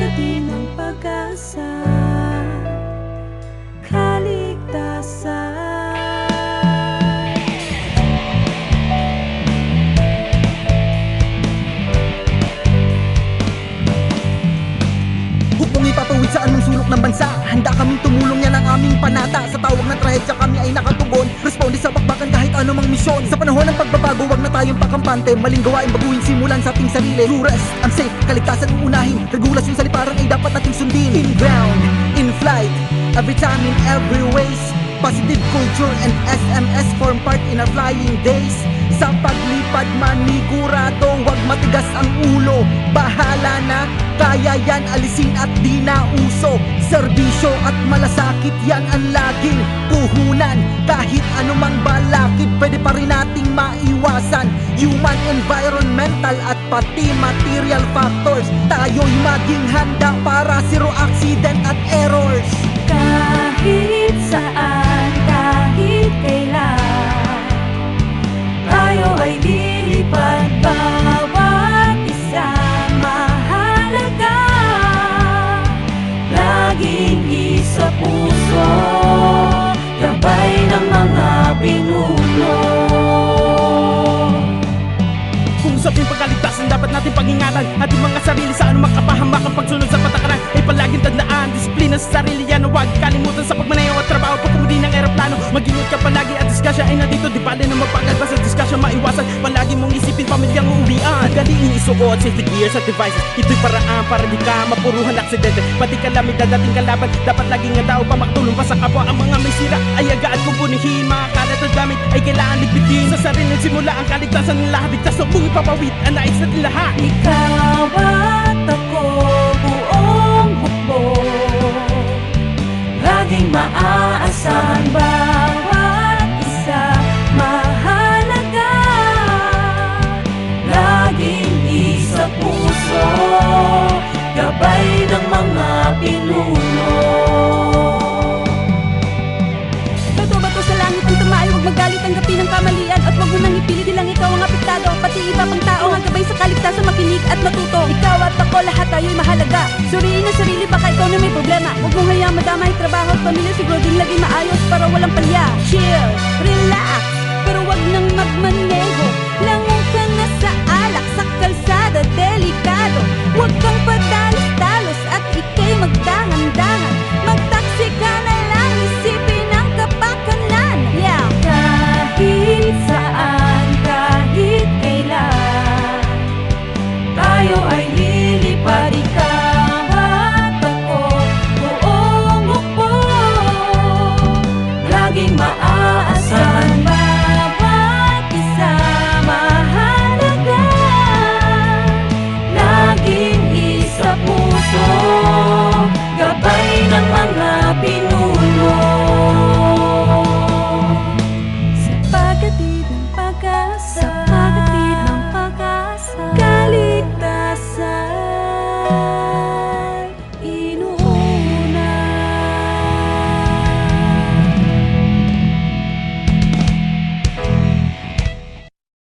Hatid ng pag-asa, kaligtasan. Huwag mong ipapawid sa anong sulok ng bansa. Handa kaming tumulong, yan ang aming panata. Sa tawag ng trahedya kami ay nakatugon. Responde sa bakbakan kahit anumang misyon. Sa panahon ng pagbabago, wag na tayong pakampante. Maling gawain baguhin simulan sa ating sarili. True rest, unsafe, kaligtasan uunahin. Regulasyon sa liparan ay dapat nating sundin. In ground, in flight, every time in every ways. Positive culture and SMS form part in our flying days. Sa paglipad manigurado, wag matigas ang ulo. Bahala na, kaya yan alisin at di na uso. Serbisyo at malasakit yan ang laging puhunan. Kahit anumang balakid, pwede pa rin nating maiwasan. Human, environmental at pati material factors. Tayo'y maging handa para zero accident at errors. Kahit saan, kahit kailan, tayo ay lilipad, bawat isa mahalaga. Laging isa puso, gabay ng mga pinuno. Kung usapin pagkaligtasan, dapat natin pag-ingatan ating mga sarili sa anumang kapahamakang pagsunod sa patakaran. Ay palaging tandaan, disiplina sa sarili yan. Huwag kalimutan sa pagmanayaw at trabaho, pagkamudi ng eroplano. Mag-ingat ka palagi at diskasya ay nandito. Di bali na magpagalba sa diskasya maiwasan. Palagi mong isipin pamilyang uuwian. Daliin isuot safety gears at devices. Ito'y paraan para di ka mapuruhan aksidente. Pati kalamidad dating kalaban, dapat laging nga tao pa makatulong pa sa kapwa. Ang mga may sira ay agaad kong punihin. Mga kalat at gamit ay kailangan ligpitin. Sa sarili simula ang kaligtasan ng lahat. Ligtas o mong ipapawid ang nais natin lahat. Ikaw at ako, buong bukbo, laging maaasahan, bawat isa mahalaga. Laging isa puso, gabay ng mga pinuno. Totoo ba to sa langit ang tumayo? Huwag magalit, tanggapin ang kamalian. At huwag mo nang ipilit, di lang ikaw ang apektado. Pati iba pang tao ang gabay sa kaligtasan, makinig at matuto. Ikaw at ako, lahat tayo'y mahalaga. Suriin ang sarili, baka ikaw na may problema. Huwag mong hayaan madamay, trabaho at pamilya. Siguro din laging maayos para walang palya. Chill,